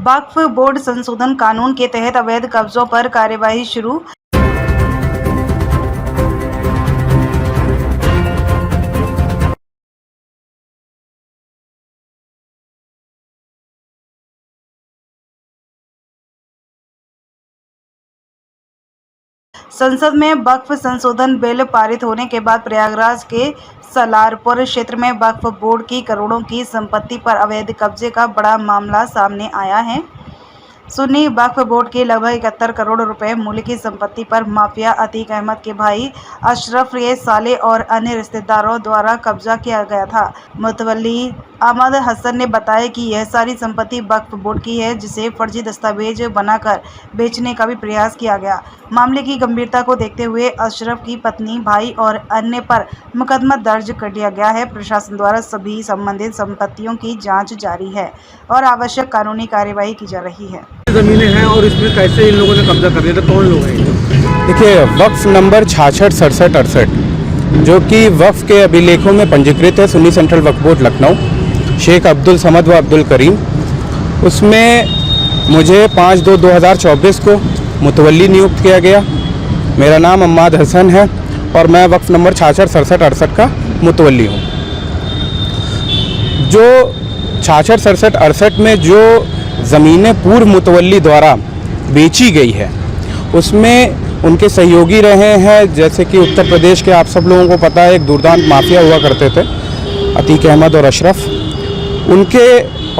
वक्फ board संशोधन कानून के तहत अवैध कब्जों पर कार्यवाही शुरू। संसद में वक्फ संशोधन बिल पारित होने के बाद प्रयागराज के सलारपुर क्षेत्र में वक्फ बोर्ड की करोड़ों की संपत्ति पर अवैध कब्जे का बड़ा मामला सामने आया है। सुन्नी वक्फ बोर्ड की लगभग 71 करोड़ रुपए मूल्य की संपत्ति पर माफिया अतीक अहमद के भाई अशरफ के साले और अन्य रिश्तेदारों द्वारा कब्जा किया गया था। मुतवल्ली अहमद हसन ने बताया कि यह सारी संपत्ति वक्फ बोर्ड की है, जिसे फर्जी दस्तावेज बनाकर बेचने का भी प्रयास किया गया। मामले की गंभीरता को देखते हुए अशरफ की पत्नी, भाई और अन्य पर मुकदमा दर्ज कर लिया गया है। प्रशासन द्वारा सभी संबंधित संपत्तियों की जांच जारी है और आवश्यक कानूनी कार्यवाही की जा रही है। जमीनें हैं और इसमें कैसे इन लोगों ने कब्जा कर लिया था, कौन लोग हैं? देखिए, वक्फ नंबर 66 67 68 जो कि वक्फ के अभिलेखों में पंजीकृत है, सुन्नी सेंट्रल वक्फ बोर्ड लखनऊ, शेख अब्दुल समद व अब्दुल करीम, उसमें मुझे 5/2/2024 को मुतवल्ली नियुक्त किया गया। मेरा नाम अम्माद हसन है और मैं वक्फ नंबर 66 67 68 का मुतवल्ली हूँ। जो 66 67 68 में जो ज़मीनें पूर्व मुतवल्ली द्वारा बेची गई है, उसमें उनके सहयोगी रहे हैं, जैसे कि उत्तर प्रदेश के आप सब लोगों को पता है एक दुर्दांत माफिया हुआ करते थे अतीक अहमद और अशरफ, उनके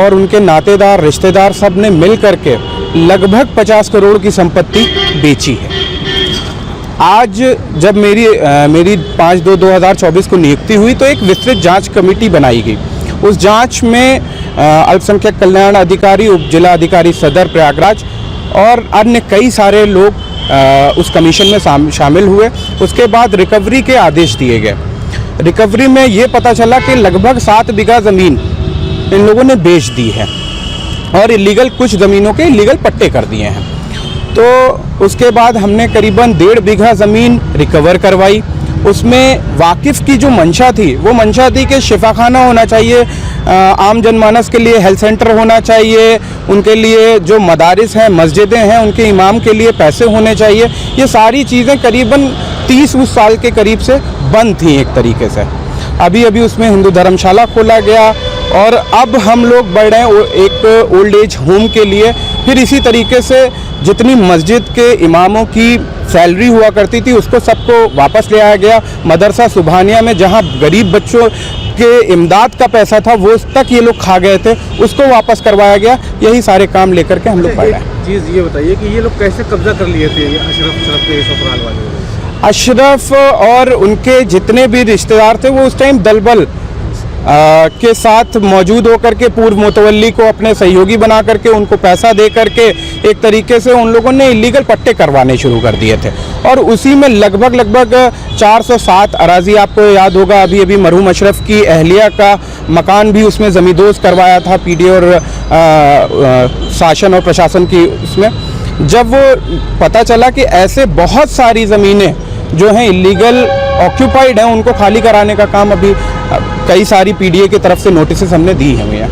और उनके नातेदार रिश्तेदार सब ने मिल करके लगभग 50 करोड़ की संपत्ति बेची है। आज जब मेरी 5/2/2024 को नियुक्ति हुई तो एक विस्तृत जांच कमेटी बनाई गई। उस जांच में अल्पसंख्यक कल्याण अधिकारी, उप जिला अधिकारी सदर प्रयागराज और अन्य कई सारे लोग उस कमीशन में शामिल हुए। उसके बाद रिकवरी के आदेश दिए गए। रिकवरी में ये पता चला कि लगभग 7 बीघा ज़मीन इन लोगों ने बेच दी है और इलीगल कुछ ज़मीनों के इलीगल पट्टे कर दिए हैं। तो उसके बाद हमने करीबन 1.5 बीघा ज़मीन रिकवर करवाई। उसमें वाकिफ़ की जो मंशा थी वो मंशा थी कि शिफाखाना होना चाहिए, आम जनमानस के लिए हेल्थ सेंटर होना चाहिए, उनके लिए जो मदारिस हैं, मस्जिदें हैं, उनके इमाम के लिए पैसे होने चाहिए। ये सारी चीज़ें करीबन 30 साल के करीब से बंद थी एक तरीके से। अभी उसमें हिंदू धर्मशाला खोला गया और अब हम लोग बढ़ रहे हैं एक ओल्ड एज होम के लिए। फिर इसी तरीके से जितनी मस्जिद के इमामों की सैलरी हुआ करती थी उसको सबको वापस ले आया गया। मदरसा सुबहानिया में जहां गरीब बच्चों के इमदाद का पैसा था वो तक ये लोग खा गए थे, उसको वापस करवाया गया। यही सारे काम लेकर के हम लोग बढ़ रहे हैं। चीज़ ये बताइए कि ये लोग कैसे कब्जा कर लिए थे, अशरफ के ससुराल वाले? अशरफ और उनके जितने भी रिश्तेदार थे वो उस टाइम दलबल के साथ मौजूद होकर के पूर्व मुतवल्ली को अपने सहयोगी बना करके उनको पैसा दे करके एक तरीके से उन लोगों ने इलीगल पट्टे करवाने शुरू कर दिए थे। और उसी में लगभग 407 अराजी, आपको याद होगा अभी मरहूम अशरफ की अहलिया का मकान भी उसमें ज़मींदोज करवाया था पीडी और शासन और प्रशासन की। उसमें जब वो पता चला कि ऐसे बहुत सारी ज़मीनें जो हैं इलीगल ऑक्यूपाइड हैं, उनको खाली कराने का काम अभी कई सारी पीडीए की तरफ से नोटिस हमने दी हैं।